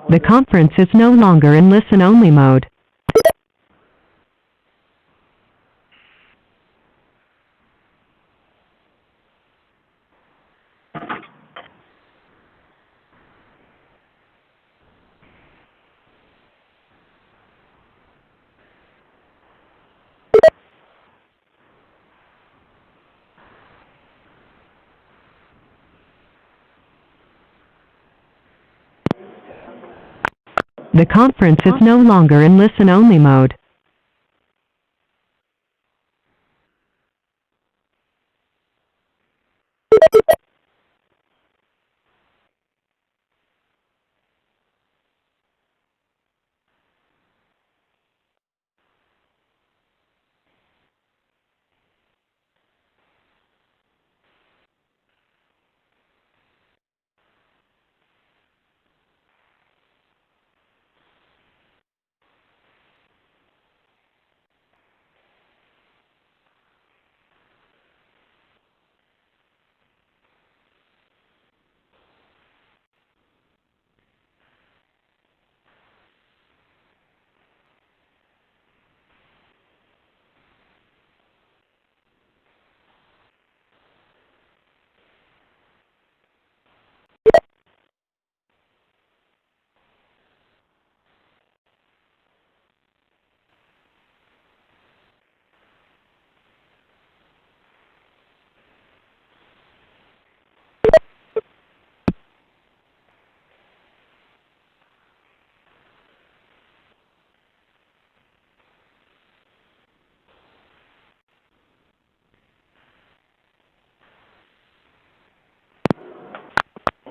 The conference is no longer in listen-only mode. The conference is no longer in listen-only mode.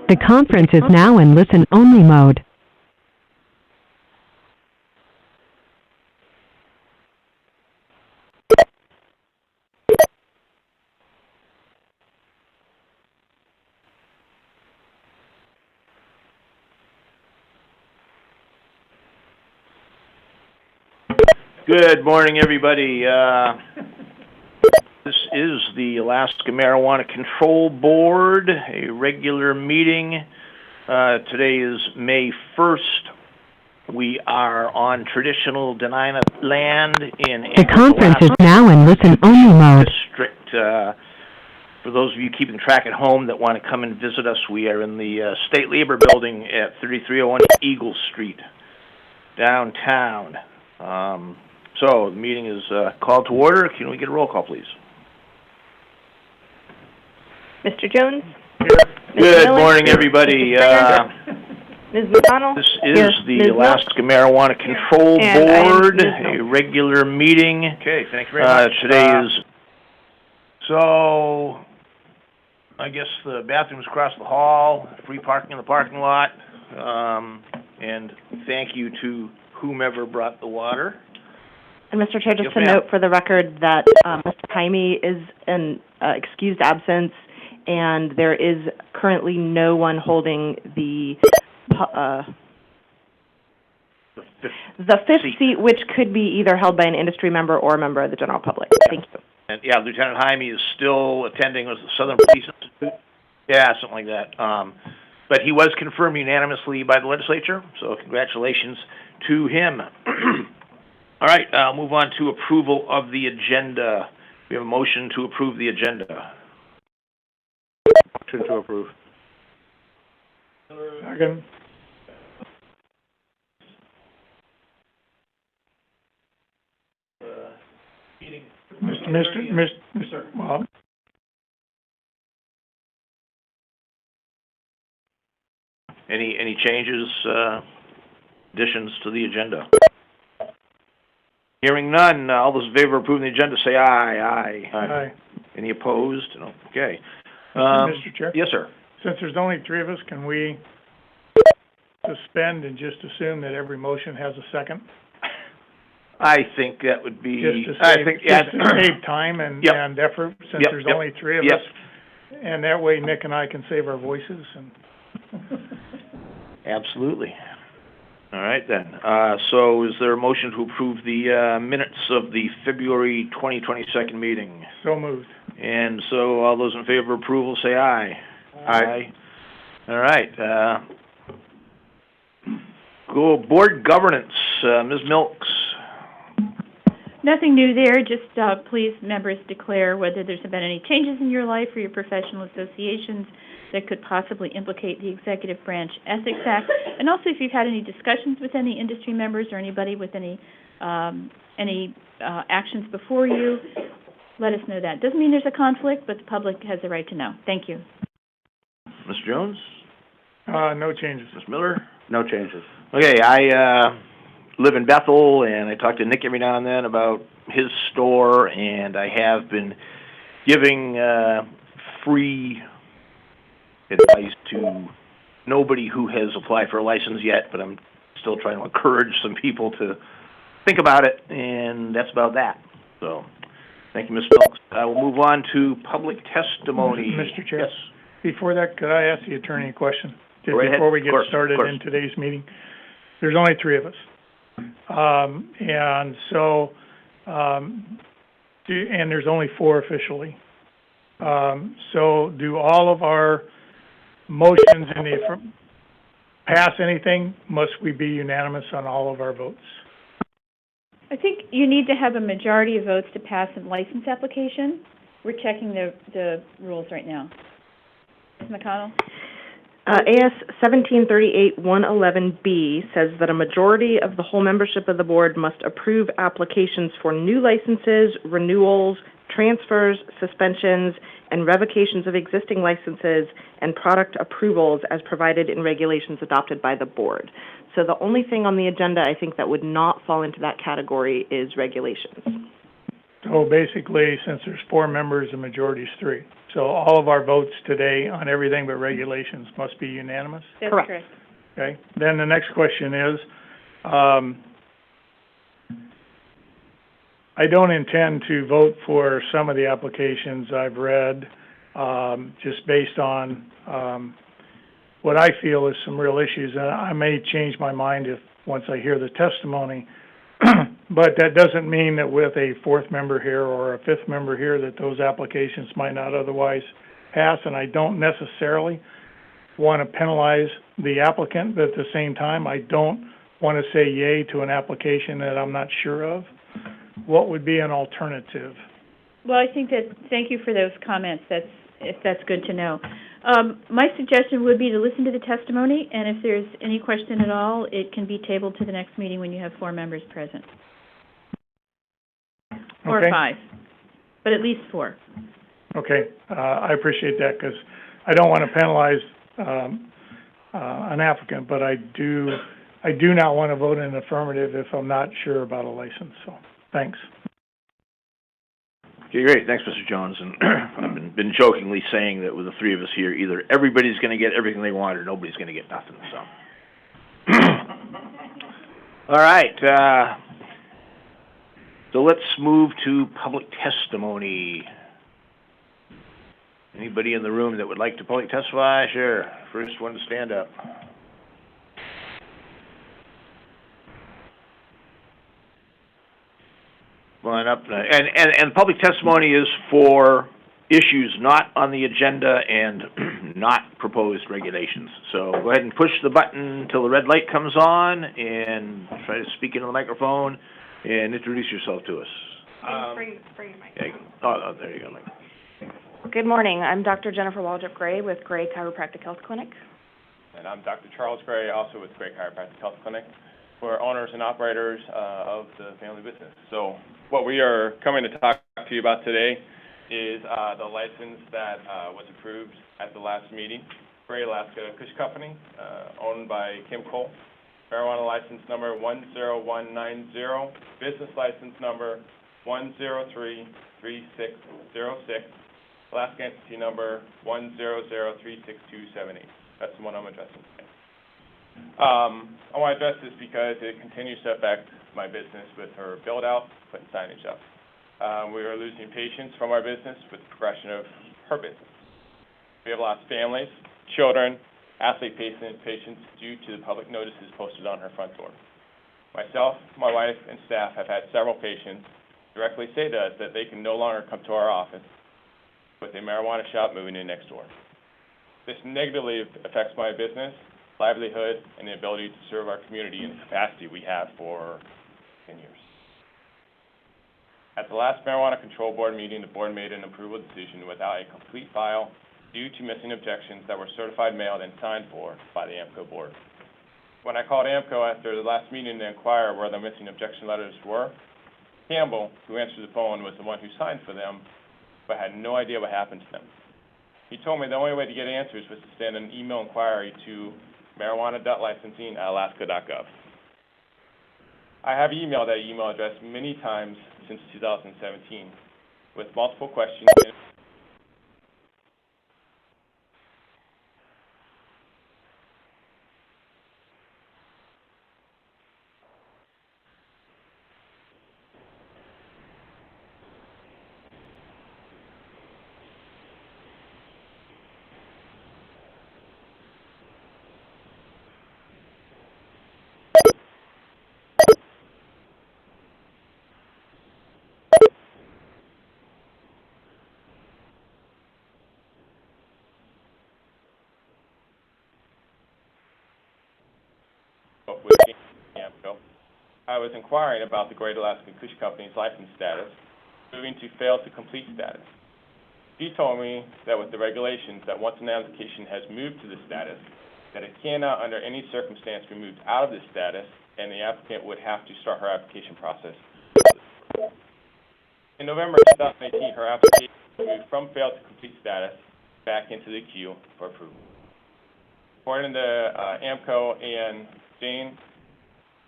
The conference is now in listen-only mode. Good morning, everybody. This is the Alaska Marijuana Control Board, a regular meeting. Today is May 1st. We are on traditional Dena'ina land in The conference is now in listen-only mode. District. For those of you keeping track at home that want to come and visit us, we are in the State Labor Building at 3301 Eagle Street, downtown. So the meeting is called to order. Can we get a roll call, please? Mr. Jones? Good morning, everybody. Ms. McConnell? This is the Alaska Marijuana Control Board, a regular meeting. Okay, thank you very much. Today is, so, I guess the bathroom's across the hall, free parking in the parking lot, and thank you to whomever brought the water. And Mr. Chair, just Yes, to note for the record that Mr. Jaime is an excused absence, and there is currently no one holding the fifth seat, which could be either held by an industry member or a member of the general public. Thank you. And yeah, Lieutenant Jaime is still attending with the Southern Police Institute. Yeah, something like that. But he was confirmed unanimously by the legislature, so congratulations to him. All right, I'll move on to approval of the agenda. We have a motion to approve the agenda. Motion to approve. Second. Mr. Bob. Any changes, additions to the agenda? Hearing none, all those in favor of approving the agenda say aye. Aye. Aye. Any opposed? No. Okay. Mr. Chair? Yes, sir. Since there's only three of us, can we suspend and just assume that every motion has a second? I think that would be. Just to save time and effort, since there's only three of us. And that way Nick and I can save our voices. And Absolutely. All right, then. So is there a motion to approve the minutes of the February 2022 meeting? So moved. And so all those in favor of approval say aye. Aye. All right. Go board governance, Ms. Milks. Nothing new there, just please, members, declare whether there's been any changes in your life or your professional associations that could possibly implicate the Executive Branch Ethics Act. And also, if you've had any discussions with any industry members or anybody with any actions before you, let us know that. Doesn't mean there's a conflict, but the public has the right to know. Thank you. Mr. Jones? No changes. Ms. Miller? No changes. Okay, I live in Bethel, and I talk to Nick every now and then about his store, and I have been giving free advice to nobody who has applied for a license yet, but I'm still trying to encourage some people to think about it, and that's about that. So, thank you, Ms. Milks. I will move on to public testimony. Mr. Chair? Yes. Before that, could I ask the attorney a question? Go right ahead. Before we get Of course. started in today's meeting? There's only 3 of us. And so, and there's only 4 officially. So do all of our motions in the, pass anything, must we be unanimous on all of our votes? I think you need to have a majority of votes to pass a license application. We're checking the rules right now. Ms. McConnell? AS 1738-111B says that a majority of the whole membership of the board must approve applications for new licenses, renewals, transfers, suspensions, and revocations of existing licenses and product approvals as provided in regulations adopted by the board. So the only thing on the agenda, I think, that would not fall into that category is regulations. So basically, since there's 4 members, the majority is 3. So all of our votes today on everything but regulations must be unanimous? That's correct. Okay. Then the next question is, I don't intend to vote for some of the applications I've read, just based on what I feel is some real issues. And I may change my mind once I hear the testimony. But that doesn't mean that with a 4th member here or a 5th member here that those applications might not otherwise pass. And I don't necessarily want to penalize the applicant, but at the same time, I don't want to say yay to an application that I'm not sure of. What would be an alternative? Well, I think that, thank you for those comments. That's good to know. My suggestion would be to listen to the testimony, and if there's any question at all, it can be tabled to the next meeting when you have 4 members present. Or Okay. 5, but at least 4. Okay, I appreciate that, because I don't want to penalize an applicant, but I do not want to vote in the affirmative if I'm not sure about a license, so, thanks. Okay, great. Thanks, Mr. Jones. And I've been jokingly saying that with the 3 of us here, either everybody's going to get everything they want or nobody's going to get nothing, so. All right, so let's move to public testimony. Anybody in the room that would like to public testify? Sure. First one to stand up. Line up, and public testimony is for issues not on the agenda and not proposed regulations. So go ahead and push the button until the red light comes on, and try to speak into the microphone and introduce yourself to us. Bring your mic. Oh, there you go. Good morning. I'm Dr. Jennifer Waldrop Gray with Gray Chiropractic Health Clinic. And I'm Dr. Charles Gray, also with Gray Chiropractic Health Clinic. We're owners and operators of the family business. So what we are coming to talk to you about today is the license that was approved at the last meeting. Gray Alaska Kush Company, owned by Kim Cole. Marijuana license number 10190, business license number 1033606, Alaska entity number 1003627. That's the one I'm addressing today. I want to address this because it continues to affect my business with her build-out, putting signage up. We are losing patients from our business with the progression of her business. We have lost families, children, athlete patients due to the public notices posted on her front door. Myself, my wife, and staff have had several patients directly say to us that they can no longer come to our office with a marijuana shop moving in next door. This negatively affects my business livelihood, and the ability to serve our community in the capacity we have for 10 years. At the last Marijuana Control Board meeting, the board made an approval decision without a complete file due to missing objections that were certified mailed and signed for by the AMCO board. When I called AMCO after the last meeting to inquire where the missing objection letters were, Campbell, who answered the phone, was the one who signed for them, but had no idea what happened to them. He told me the only way to get answers was to send an email inquiry to marijuana.licensing@alaska.gov. I have emailed that email address many times since 2017 with multiple questions. With AMCO, I was inquiring about the Great Alaskan Kush Company's license status, moving to fail to complete status. He told me that with the regulations that once an application has moved to this status, that it cannot under any circumstance be moved out of this status, and the applicant would have to start her application process. In November 2018, her application moved from failed to complete status back into the queue for approval. According to AMCO and Jane,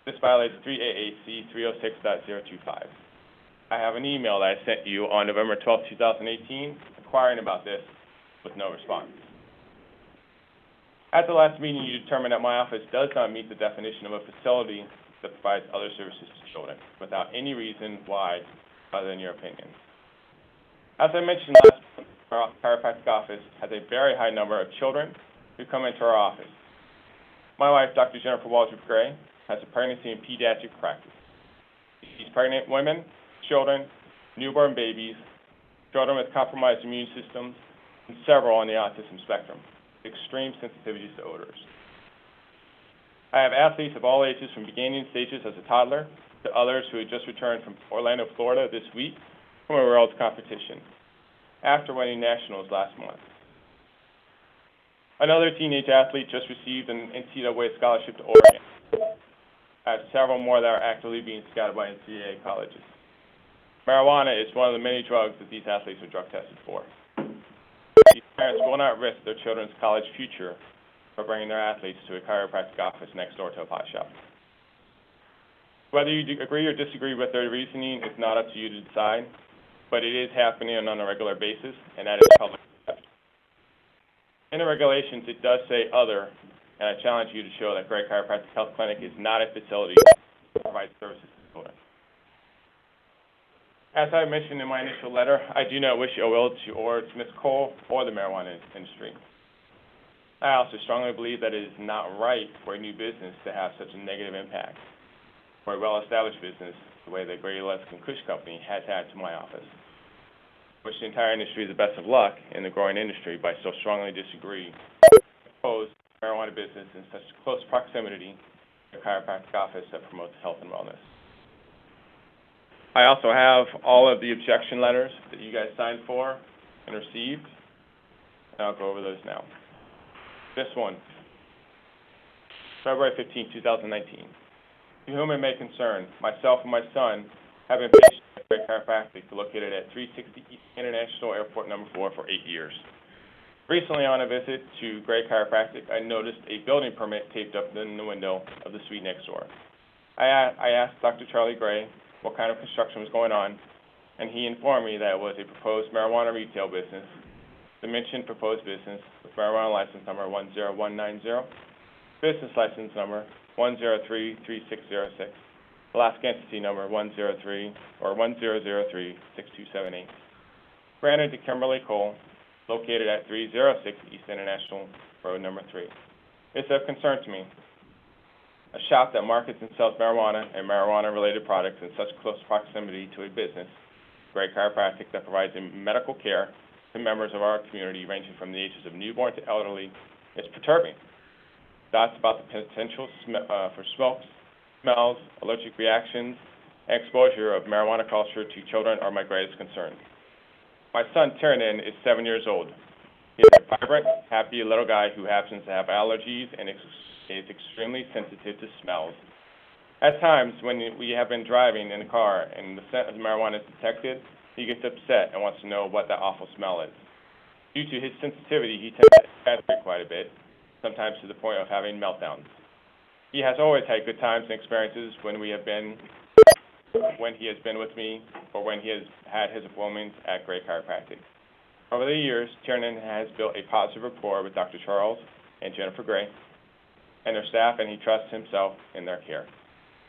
this violates 3 AAC 306.025. I have an email that I sent you on November 12, 2018, inquiring about this with no response. At the last meeting, you determined that my office does not meet the definition of a facility that provides other services to children, without any reason why other than your opinion. As I mentioned last month, our chiropractic office has a very high number of children who come into our office. My wife, Dr. Jennifer Waldrop Gray, has a pregnancy and pediatric practice. She sees pregnant women, children, newborn babies, children with compromised immune systems, and several on the autism spectrum, with extreme sensitivities to odors. I have athletes of all ages from beginning stages as a toddler to others who had just returned from Orlando, Florida this week from a world's competition after winning nationals last month. Another teenage athlete just received an NCAA scholarship to Oregon. I have several more that are actively being scouted by NCAA colleges. Marijuana is one of the many drugs that these athletes are drug tested for. These parents will not risk their children's college future by bringing their athletes to a chiropractic office next door to a pot shop. Whether you agree or disagree with their reasoning is not up to you to decide, but it is happening on a regular basis, and that is public perception. In the regulations, it does say other, and I challenge you to show that Gray Chiropractic Health Clinic is not a facility that provides services to children. As I mentioned in my initial letter, I do not wish ill will to Ms. Cole or the marijuana industry. I also strongly believe that it is not right for a new business to have such a negative impact for a well-established business the way the Great Alaskan Kush Company has had to my office. I wish the entire industry the best of luck in the growing industry, but I still strongly disagree with proposed marijuana business in such close proximity to a chiropractic office that promotes health and wellness. I also have all of the objection letters that you guys signed for and received, and I'll go over those now. This one, February 15, 2019. To whom it may concern, myself and my son have been patients at Gray Chiropractic located at 360 East International Airport number 4 for 8 years. Recently on a visit to Gray Chiropractic, I noticed a building permit taped up in the window of the suite next door. I asked Dr. Charlie Gray what kind of construction was going on, and he informed me that it was a proposed marijuana retail business, the mentioned proposed business with marijuana license number 10190, business license number 1033606, Alaska entity number 100036278. Granted to Kimberly Cole, located at 306 East International Road number 3. It's of concern to me. A shop that markets and sells marijuana and marijuana-related products in such close proximity to a business, Gray Chiropractic, that provides medical care to members of our community ranging from the ages of newborn to elderly, is perturbing. Thoughts about the potential for smokes, smells, allergic reactions, and exposure of marijuana culture to children are my greatest concern. My son, Tiernan, is 7 years old. He is a vibrant, happy little guy who happens to have allergies and is extremely sensitive to smells. At times, when we have been driving in the car and the scent of marijuana is detected, he gets upset and wants to know what that awful smell is. Due to his sensitivity, he tends to exaggerate quite a bit, sometimes to the point of having meltdowns. He has always had good times and experiences when he has been with me or when he has had his appointments at Gray Chiropractic. Over the years, Tiernan has built a positive rapport with Dr. Charles and Jennifer Gray and their staff, and he trusts himself in their care.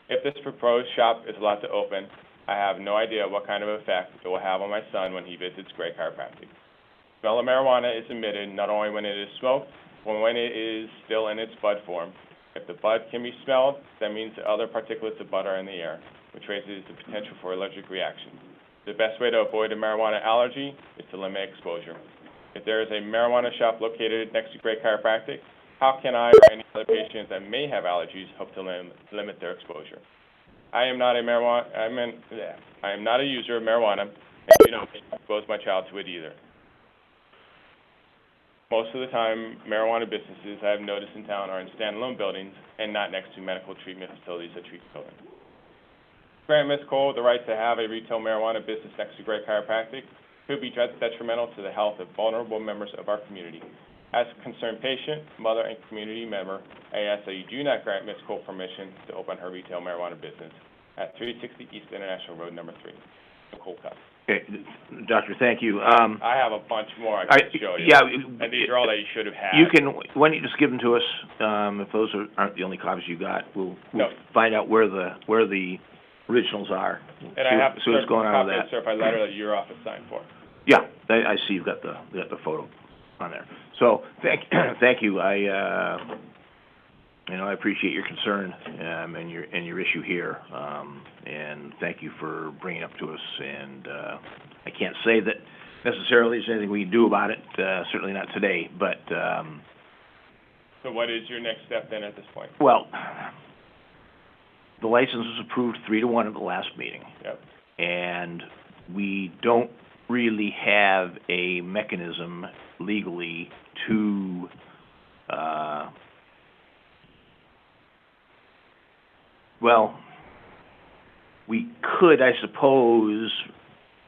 If this proposed shop is allowed to open, I have no idea what kind of effect it will have on my son when he visits Gray Chiropractic. The smell of marijuana is emitted not only when it is smoked, but when it is still in its bud form. If the bud can be smelled, that means the other particulates of bud are in the air, which raises the potential for allergic reactions. The best way to avoid a marijuana allergy is to limit exposure. If there is a marijuana shop located next to Gray Chiropractic, how can I or any other patients that may have allergies hope to limit their exposure? I am not a user of marijuana, and do not expose my child to it either. Most of the time, marijuana businesses I have noticed in town are in standalone buildings and not next to medical treatment facilities that treat children. Grant Ms. Cole the right to have a retail marijuana business next to Gray Chiropractic could be detrimental to the health of vulnerable members of our community. As a concerned patient, mother, and community member, I ask that you do not grant Ms. Cole permission to open her retail marijuana business at 360 East International Road, number 3, Nicole Cup. Okay, Doctor, thank you. I have a bunch more I can show you. Yeah. And these are all that you should have had. You can, why don't you just give them to us? If those aren't the only copies you got, we'll find out where the originals are. And I have see what's going on with that. certified letter that your office signed for. Yeah, I see you've got the photo on there. So thank you. I appreciate your concern and your issue here, and thank you for bringing it up to us. And I can't say that necessarily there's anything we can do about it. Certainly not today. But so what is your next step then at this point? Well, the license was approved 3-1 at the last meeting. Yep. And we don't really have a mechanism legally to we could, I suppose,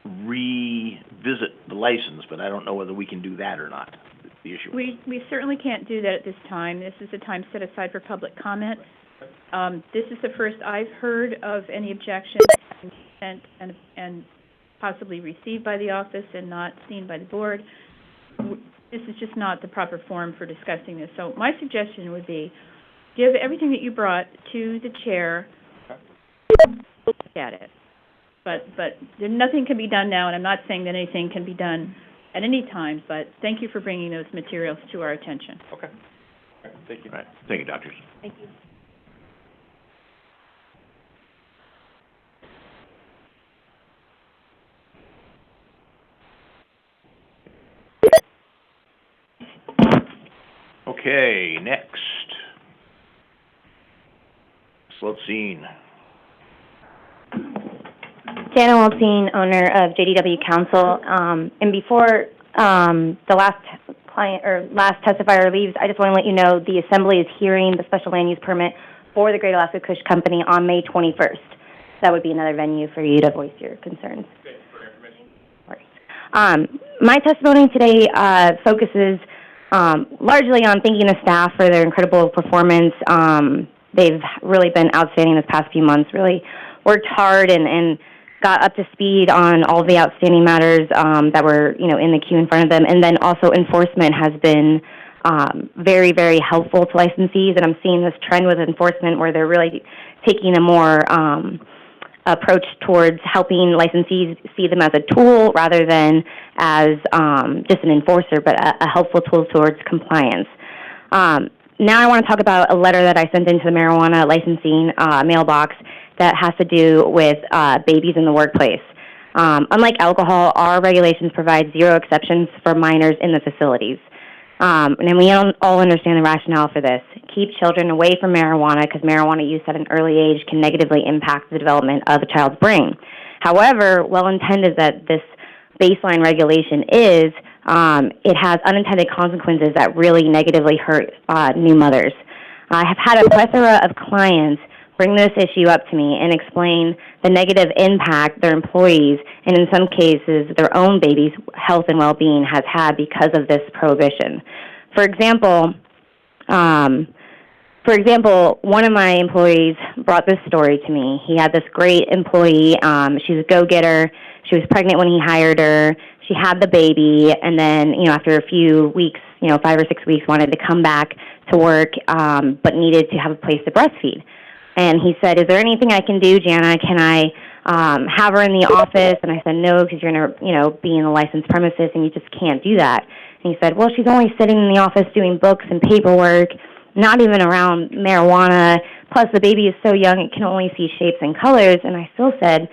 revisit the license, but I don't know whether we can do that or not. The issue. We certainly can't do that at this time. This is a time set aside for public comment. This is the first I've heard of any objection sent and possibly received by the office and not seen by the board. This is just not the proper forum for discussing this. So my suggestion would be, give everything that you brought to the chair, look at it. But nothing can be done now, and I'm not saying that anything can be done at any time, but thank you for bringing those materials to our attention. Okay. All right. Thank you. All right. Thank you, doctors. Thank you. Okay, next. Slotine. Jana Waltine, owner of JDW Council. And before the last testifier leaves, I just want to let you know the Assembly is hearing the special land use permit for the Great Alaska Kush Company on May 21st. That would be another venue for you to voice your concerns. Thank you for your information. My testimony today focuses largely on thanking the staff for their incredible performance. They've really been outstanding this past few months, really worked hard and got up to speed on all the outstanding matters that were, in the queue in front of them. And then also enforcement has been very, very helpful to licensees. And I'm seeing this trend with enforcement where they're really taking a more approach towards helping licensees see them as a tool rather than as just an enforcer, but a helpful tool towards compliance. Now I want to talk about a letter that I sent into the marijuana licensing mailbox that has to do with babies in the workplace. Unlike alcohol, our regulations provide zero exceptions for minors in the facilities. And we all understand the rationale for this. Keep children away from marijuana because marijuana use at an early age can negatively impact the development of a child's brain. However, well-intended that this baseline regulation is, it has unintended consequences that really negatively hurt new mothers. I have had a plethora of clients bring this issue up to me and explain the negative impact their employees, and in some cases their own baby's health and well-being has had because of this prohibition. For example, one of my employees brought this story to me. He had this great employee. She's a go-getter. She was pregnant when he hired her. She had the baby, and then, after a few weeks, 5 or 6 weeks, wanted to come back to work, but needed to have a place to breastfeed. And he said, "Is there anything I can do, Jana? Can I have her in the office?" And I said, "No, because you're going to, be in a licensed premises, and you just can't do that." And he said, "Well, she's only sitting in the office doing books and paperwork, not even around marijuana. Plus, the baby is so young, it can only see shapes and colors." And I still said,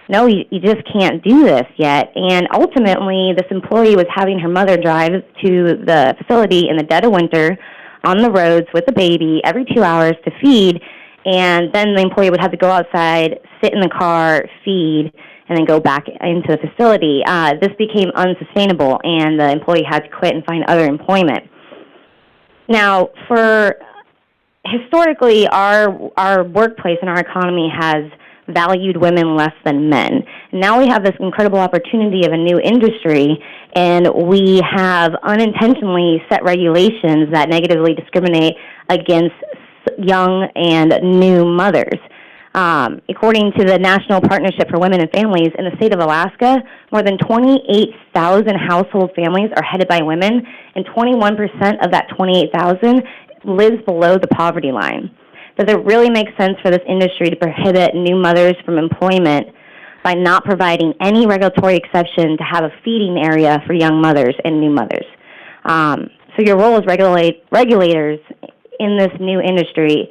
"No, you just can't do this yet." And ultimately, this employee was having her mother drive to the facility in the dead of winter on the roads with the baby every 2 hours to feed. And then the employee would have to go outside, sit in the car, feed, and then go back into the facility. This became unsustainable, and the employee had to quit and find other employment. Now, historically, our workplace and our economy has valued women less than men. Now we have this incredible opportunity of a new industry, and we have unintentionally set regulations that negatively discriminate against young and new mothers. According to the National Partnership for Women and Families in the state of Alaska, more than 28,000 household families are headed by women, and 21% of that 28,000 lives below the poverty line. Does it really make sense for this industry to prohibit new mothers from employment by not providing any regulatory exception to have a feeding area for young mothers and new mothers? So your role as regulators in this new industry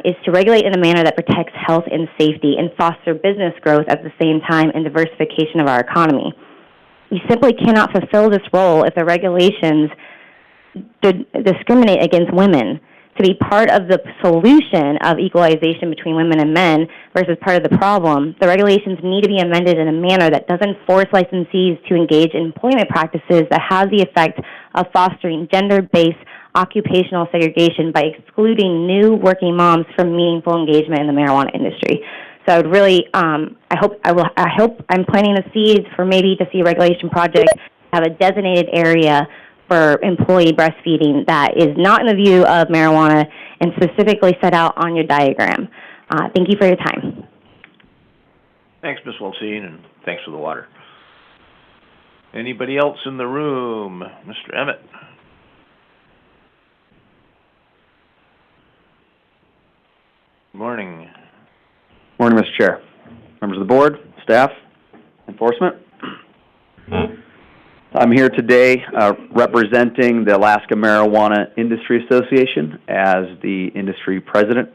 is to regulate in a manner that protects health and safety and foster business growth at the same time and diversification of our economy. You simply cannot fulfill this role if the regulations discriminate against women. To be part of the solution of equalization between women and men versus part of the problem, the regulations need to be amended in a manner that doesn't force licensees to engage in employment practices that have the effect of fostering gender-based occupational segregation by excluding new working moms from meaningful engagement in the marijuana industry. So I would really, I hope I'm planting the seeds for maybe to see a regulation project have a designated area for employee breastfeeding that is not in the view of marijuana and specifically set out on your diagram. Thank you for your time. Thanks, Ms. Wiltsine, and thanks for the water. Anybody else in the room? Mr. Emmett? Good morning. Morning, Mr. Chair, members of the board, staff, enforcement. I'm here today representing the Alaska Marijuana Industry Association as the industry president.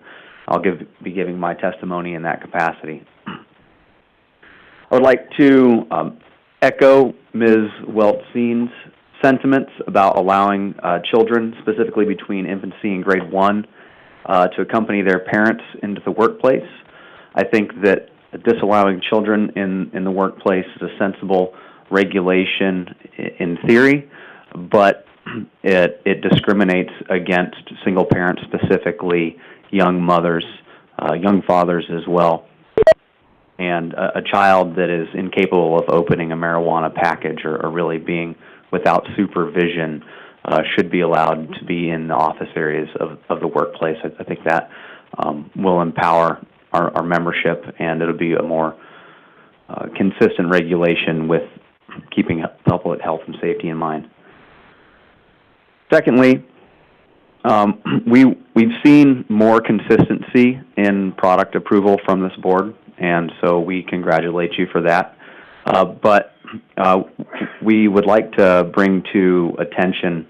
I'll be giving my testimony in that capacity. I would like to echo Ms. Weltsine's sentiments about allowing children, specifically between infancy and grade 1, to accompany their parents into the workplace. I think that disallowing children in the workplace is a sensible regulation in theory, but it discriminates against single parents, specifically young mothers, young fathers as well. And a child that is incapable of opening a marijuana package or really being without supervision should be allowed to be in the office areas of the workplace. I think that will empower our membership, and it'll be a more consistent regulation with keeping public health and safety in mind. Secondly, we've seen more consistency in product approval from this board, and so we congratulate you for that. But we would like to bring to attention,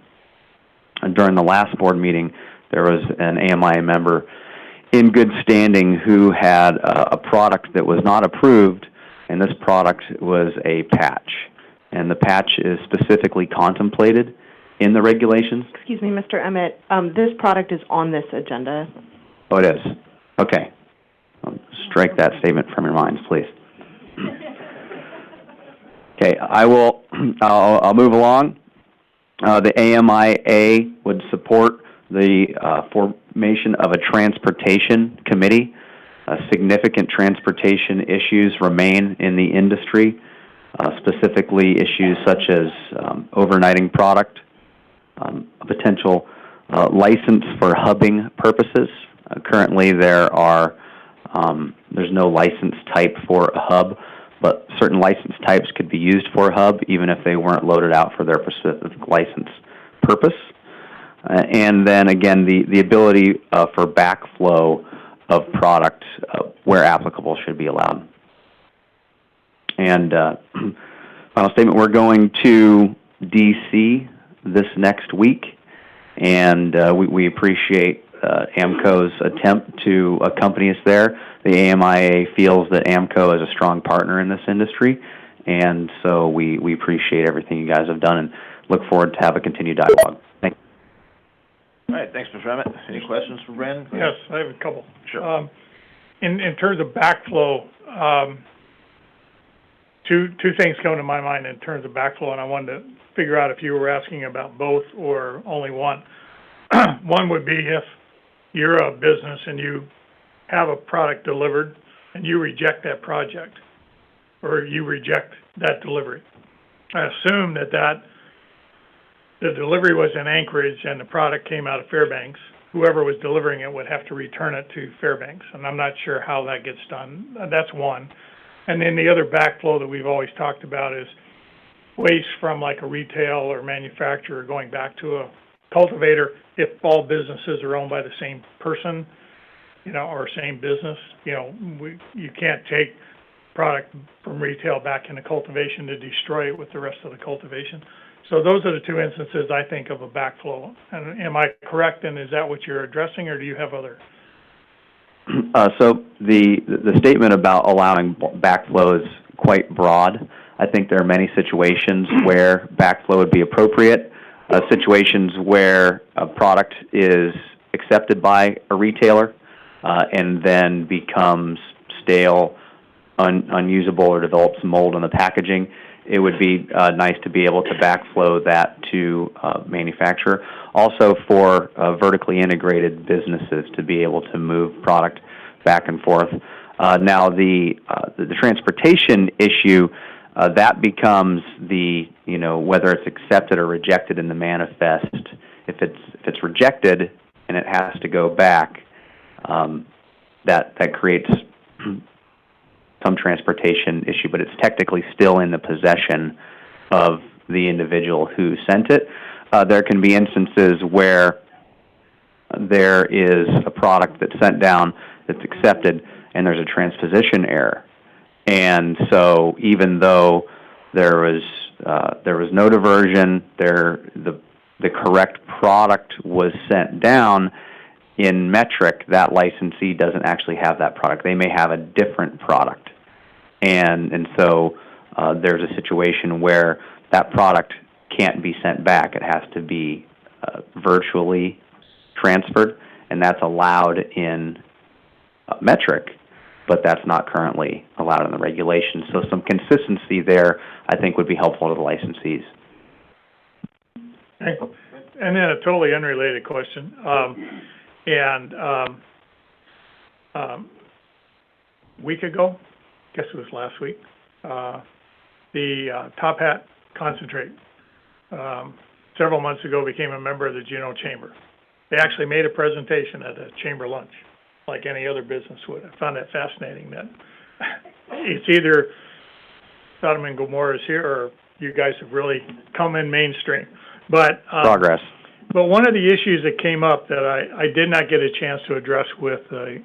during the last board meeting, there was an AMI member in good standing who had a product that was not approved, and this product was a patch. And the patch is specifically contemplated in the regulations. Excuse me, Mr. Emmett, this product is on this agenda. Oh, it is? Okay. Strike that statement from your minds, please. Okay, I'll move along. The AMIA would support the formation of a transportation committee. Significant transportation issues remain in the industry, specifically issues such as overnighting product, a potential license for hubbing purposes. Currently, there's no license type for a hub, but certain license types could be used for a hub even if they weren't loaded out for their specific license purpose. And then again, the ability for backflow of product where applicable should be allowed. And final statement, we're going to D.C. this next week, and we appreciate AMCO's attempt to accompany us there. The AMIA feels that AMCO is a strong partner in this industry, and so we appreciate everything you guys have done and look forward to have a continued dialogue. Thank you. All right, thanks, Mr. Emmett. Any questions for Brandon? Yes, I have a couple. Sure. In terms of backflow, two things come to my mind in terms of backflow, and I wanted to figure out if you were asking about both or only one. One would be if you're a business and you have a product delivered and you reject that project or you reject that delivery. I assume that the delivery was in Anchorage and the product came out of Fairbanks. Whoever was delivering it would have to return it to Fairbanks, and I'm not sure how that gets done. That's one. And then the other backflow that we've always talked about is waste from like a retail or manufacturer going back to a cultivator if all businesses are owned by the same person, or same business. You can't take product from retail back into cultivation to destroy it with the rest of the cultivation. So those are the two instances I think of a backflow. And am I correct, and is that what you're addressing, or do you have other? So the statement about allowing backflow is quite broad. I think there are many situations where backflow would be appropriate, situations where a product is accepted by a retailer and then becomes stale, unusable, or develops mold in the packaging. It would be nice to be able to backflow that to manufacturer. Also for vertically integrated businesses to be able to move product back and forth. Now the transportation issue, that becomes whether it's accepted or rejected in the manifest. If it's rejected and it has to go back, that creates some transportation issue, but it's technically still in the possession of the individual who sent it. There can be instances where there is a product that's sent down that's accepted and there's a transposition error. And so even though there was no diversion, the correct product was sent down, in metric, that licensee doesn't actually have that product. They may have a different product. And so there's a situation where that product can't be sent back. It has to be virtually transferred, and that's allowed in metric, but that's not currently allowed in the regulations. So some consistency there, I think, would be helpful to the licensees. Okay. And then a totally unrelated question. Week ago, I guess it was last week, the Top Hat concentrate, several months ago became a member of the Juneau Chamber. They actually made a presentation at a chamber lunch, like any other business would. I found that fascinating, that it's either Sodom and Gomorrah is here, or you guys have really come in mainstream. But progress. But one of the issues that came up that I did not get a chance to address with the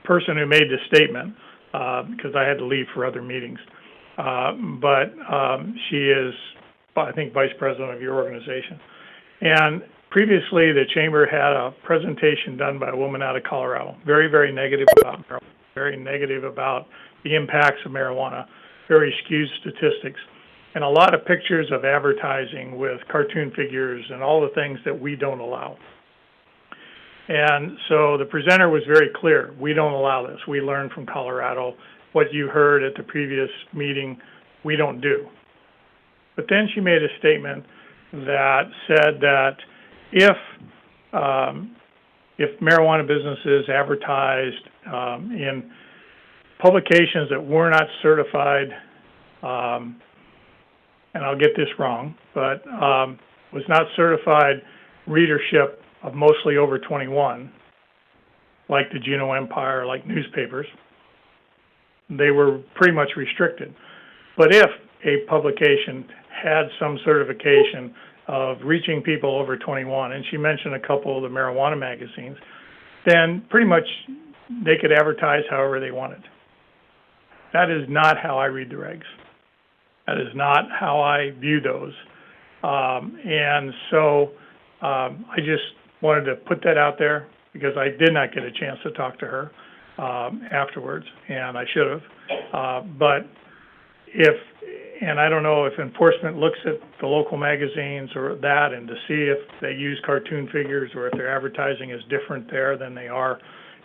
person who made the statement, because I had to leave for other meetings, but she is, I think, vice president of your organization. And previously, the chamber had a presentation done by a woman out of Colorado, very, very negative about marijuana, very negative about the impacts of marijuana, very skewed statistics. and a lot of pictures of advertising with cartoon figures and all the things that we don't allow. And so the presenter was very clear, we don't allow this. We learned from Colorado. What you heard at the previous meeting, we don't do. But then she made a statement that said that if marijuana businesses advertised in publications that were not certified, and I'll get this wrong, but was not certified readership of mostly over 21, like the Juneau Empire, like newspapers, they were pretty much restricted. But if a publication had some certification of reaching people over 21, and she mentioned a couple of the marijuana magazines, then pretty much they could advertise however they wanted. That is not how I read the regs. That is not how I view those. And so I just wanted to put that out there because I did not get a chance to talk to her afterwards, and I should have. But and I don't know if enforcement looks at the local magazines or that and to see if they use cartoon figures or if their advertising is different there than they are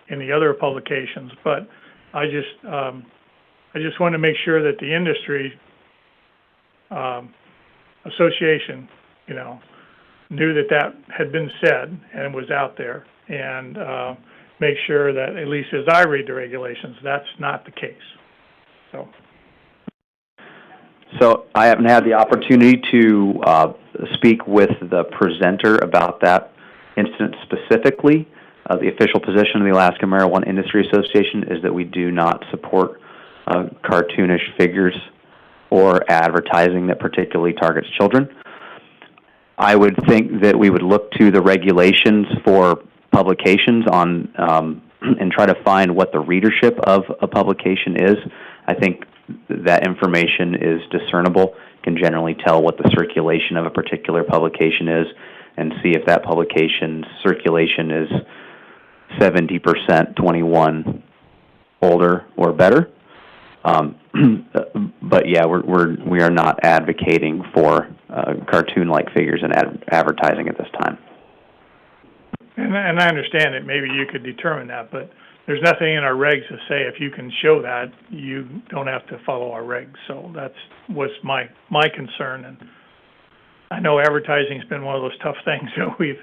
in the other publications. But I just wanted to make sure that the industry association, knew that had been said and was out there, and make sure that, at least as I read the regulations, that's not the case. So I haven't had the opportunity to speak with the presenter about that incident specifically. The official position of the Alaska Marijuana Industry Association is that we do not support cartoonish figures or advertising that particularly targets children. I would think that we would look to the regulations for publications on and try to find what the readership of a publication is. I think that information is discernible, can generally tell what the circulation of a particular publication is and see if that publication's circulation is 70% 21 older or better. But yeah, we are not advocating for cartoon-like figures in advertising at this time. And I understand that maybe you could determine that, but there's nothing in our regs to say if you can show that, you don't have to follow our regs. So was my concern. And I know advertising's been one of those tough things that we've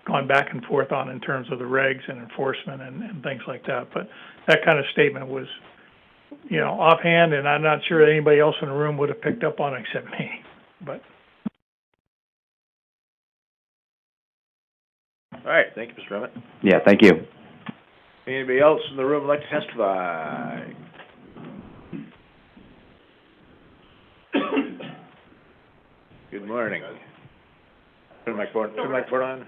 gone back and forth on in terms of the regs and enforcement and things like that. But that kind of statement was, offhand, and I'm not sure that anybody else in the room would have picked up on it except me. But All right, thank you, Mr. Remmett. Yeah, thank you. Anybody else in the room would like to testify? Good morning. Turn the microphone on.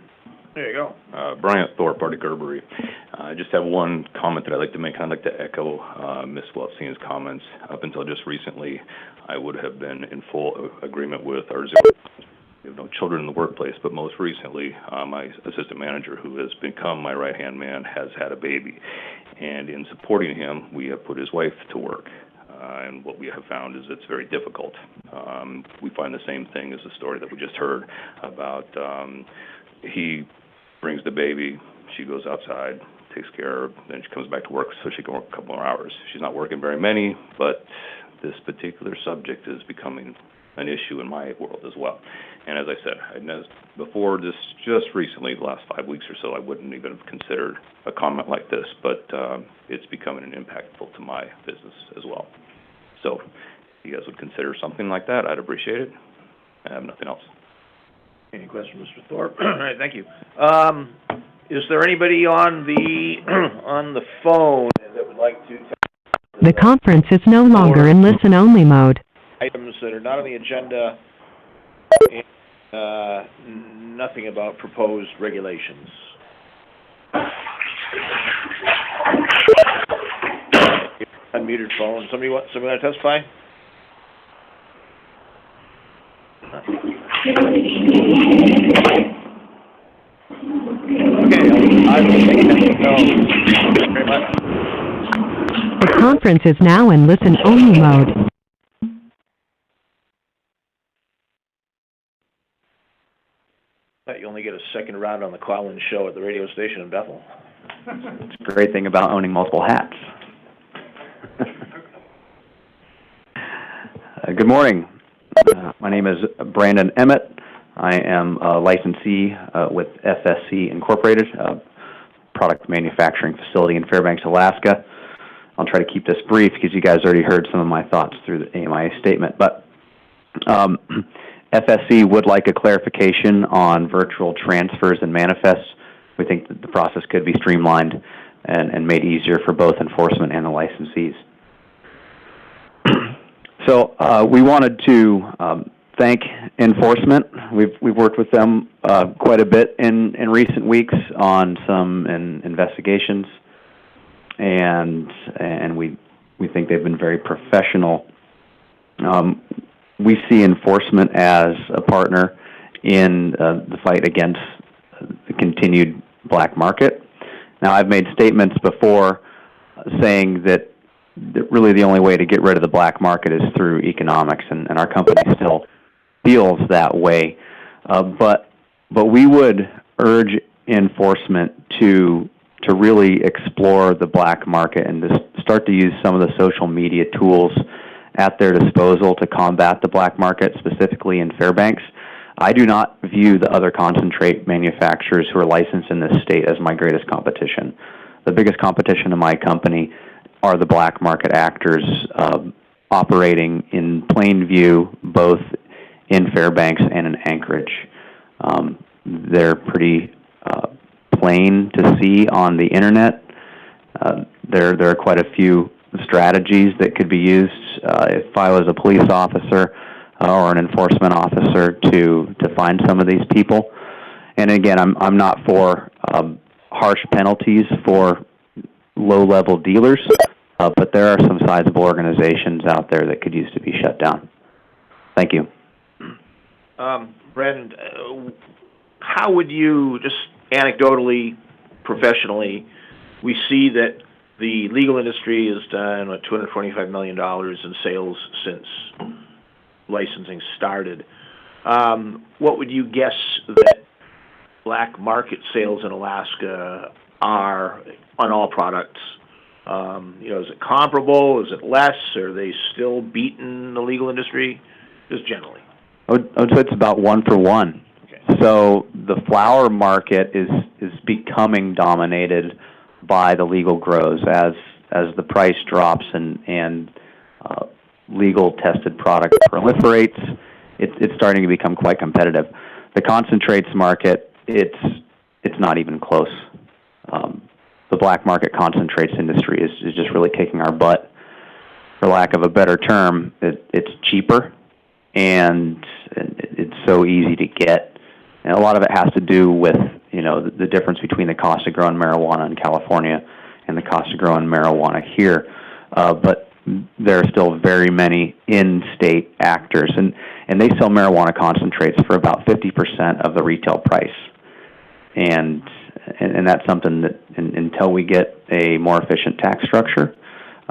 There you go. Bryant Thorpe, Arctic Herbery. I just have one comment that I'd like to make. I'd like to echo Ms. Welsing's comments. Up until just recently, I would have been in full agreement with our children in the workplace, but most recently, my assistant manager, who has become my right-hand man, has had a baby. And in supporting him, we have put his wife to work. And what we have found is it's very difficult. We find the same thing as the story that we just heard about he brings the baby, she goes outside, takes care of, then she comes back to work so she can work a couple more hours. She's not working very many, but this particular subject is becoming an issue in my world as well. And as I said, before this, just recently, the last 5 weeks or so, I wouldn't even have considered a comment like this, but it's becoming impactful to my business as well. So if you guys would consider something like that, I'd appreciate it. I have nothing else. Any questions, Mr. Thorpe? All right, thank you. Is there anybody on the phone that would like to The conference is no longer in listen-only mode. items that are not on the agenda and nothing about proposed regulations? Unmuted phone. Somebody want to testify? Okay, I will take that. No. Thank you very much. The conference is now in listen-only mode. Bet you only get a second round on the call-in show at the radio station in Bethel. It's a great thing about owning multiple hats. Good morning. My name is Brandon Emmett. I am a licensee with FSC Incorporated, a product manufacturing facility in Fairbanks, Alaska. I'll try to keep this brief because you guys already heard some of my thoughts through the AMIA statement. But FSC would like a clarification on virtual transfers and manifests. We think that the process could be streamlined and made easier for both enforcement and the licensees. So we wanted to thank enforcement. We've worked with them quite a bit in recent weeks on some investigations, and we think they've been very professional. We see enforcement as a partner in the fight against the continued black market. Now, I've made statements before saying that really the only way to get rid of the black market is through economics, and our company still feels that way. But we would urge enforcement to really explore the black market and to start to use some of the social media tools at their disposal to combat the black market, specifically in Fairbanks. I do not view the other concentrate manufacturers who are licensed in this state as my greatest competition. The biggest competition in my company are the black market actors operating in plain view, both in Fairbanks and in Anchorage. They're pretty plain to see on the internet. There are quite a few strategies that could be used if I was a police officer or an enforcement officer to find some of these people. And again, I'm not for harsh penalties for low-level dealers, but there are some sizable organizations out there that could use to be shut down. Thank you. Brandon, how would you, just anecdotally, professionally, we see that the legal industry has done $225 million in sales since licensing started. What would you guess that black market sales in Alaska are on all products? Is it comparable? Is it less? Are they still beating the legal industry? Just generally. I would say it's about 1 for 1. Okay. So the flower market is becoming dominated by the legal grows as the price drops and legal tested product proliferates. It's starting to become quite competitive. The concentrates market, it's not even close. The black market concentrates industry is just really kicking our butt. For lack of a better term, it's cheaper and it's so easy to get. And a lot of it has to do with the difference between the cost of growing marijuana in California and the cost of growing marijuana here. But there are still very many in-state actors, and they sell marijuana concentrates for about 50% of the retail price. And that's something that until we get a more efficient tax structure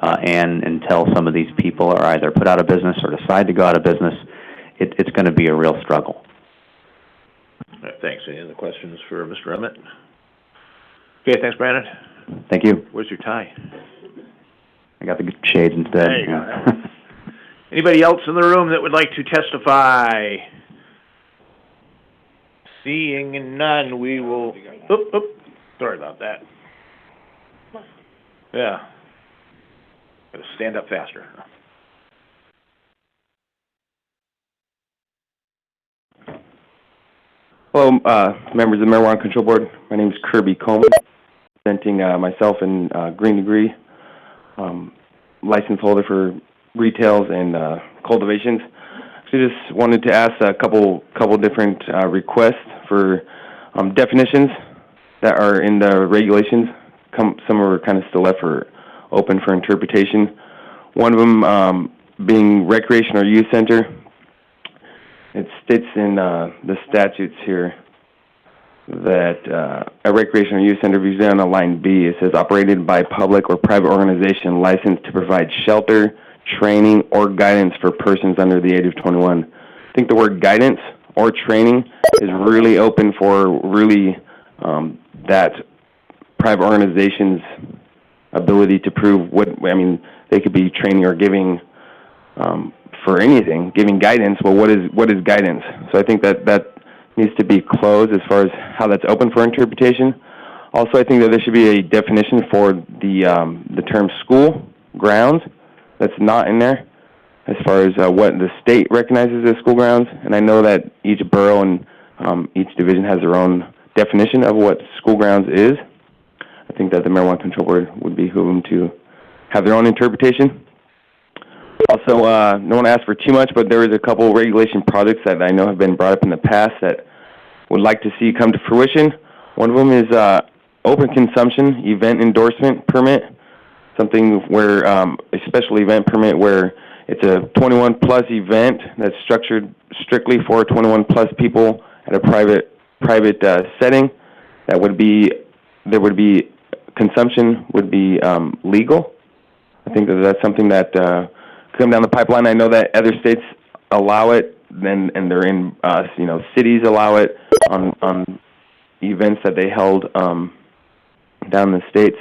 and until some of these people are either put out of business or decide to go out of business, it's going to be a real struggle. All right, thanks. Any other questions for Mr. Emmett? Okay, thanks, Brandon. Thank you. Where's your tie? I got the shades instead. There you go. Anybody else in the room that would like to testify? Seeing none, we will... Sorry about that. Yeah. Gotta stand up faster. Hello, members of the Marijuana Control Board. My name is Kirby Coleman, representing myself and Green Degree, license holder for retails and cultivations. So just wanted to ask a couple different requests for definitions that are in the regulations. Some are kind of still left open for interpretation. One of them being recreation or youth center. It states in the statutes here that a recreation or youth center, usually on line B, it says operated by public or private organization licensed to provide shelter, training, or guidance for persons under the age of 21. I think the word guidance or training is really open for really that private organization's ability to prove what, I mean, they could be training or giving for anything, giving guidance. Well, what is guidance? So I think that needs to be closed as far as how that's open for interpretation. Also, I think that there should be a definition for the term school grounds that's not in there, as far as what the state recognizes as school grounds. And I know that each borough and each division has their own definition of what school grounds is. I think that the Marijuana Control Board would behoove them to have their own interpretation. Also, no one asked for too much, but there is a couple regulation projects that I know have been brought up in the past that would like to see come to fruition. One of them is open consumption event endorsement permit, something where a special event permit where it's a 21-plus event that's structured strictly for 21-plus people at a private setting. That would be, there would be, consumption would be legal. I think that that's something that could come down the pipeline. I know that other states allow it, and they're in, cities allow it on events that they held down in the states.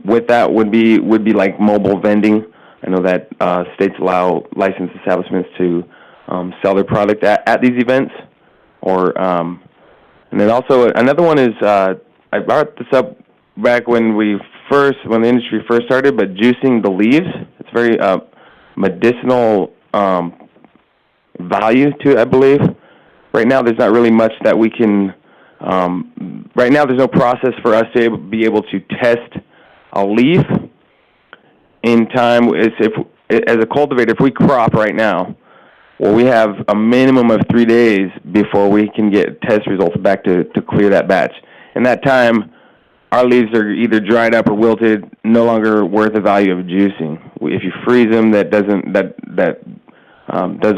With that would be like mobile vending. I know that states allow licensed establishments to sell their product at these events. Or and then also another one is I brought this up back when the industry first started, but juicing the leaves. It's very medicinal value to it, I believe. Right now, there's not really much that we can. Right now, there's no process for us to be able to test a leaf in time. As a cultivator, if we crop right now, well, we have a minimum of 3 days before we can get test results back to clear that batch. In that time, our leaves are either dried up or wilted, no longer worth the value of juicing. If you freeze them, that does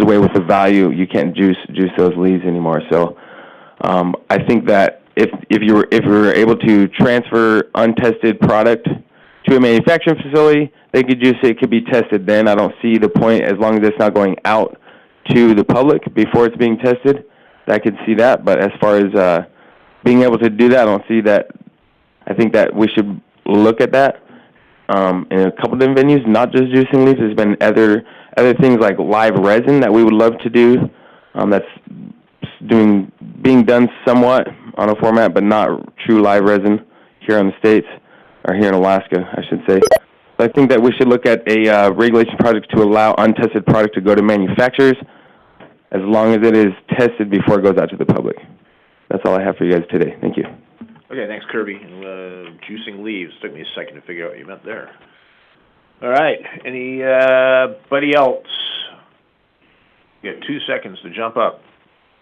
away with the value. You can't juice those leaves anymore. So I think that if you were able to transfer untested product to a manufacturing facility, they could juice it. It could be tested then. I don't see the point, as long as it's not going out to the public before it's being tested. I could see that. But as far as being able to do that, I don't see that. I think that we should look at that in a couple different venues, not just juicing leaves. There's been other things like live resin that we would love to do. That's being done somewhat on a format, but not true live resin here in the States, or here in Alaska, I should say. So I think that we should look at a regulation project to allow untested product to go to manufacturers, as long as it is tested before it goes out to the public. That's all I have for you guys today. Thank you. Okay, thanks, Kirby. Juicing leaves. Took me a second to figure out what you meant there. All right. Anybody else? You got 2 seconds to jump up.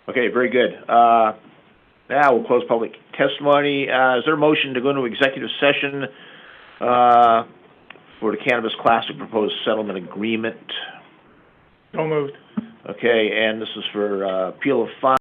Okay, very good. Now we'll close public testimony. Is there a motion to go into executive session for the Cannabis Classic proposed settlement agreement? So moved. Okay, and this is for appeal of fines.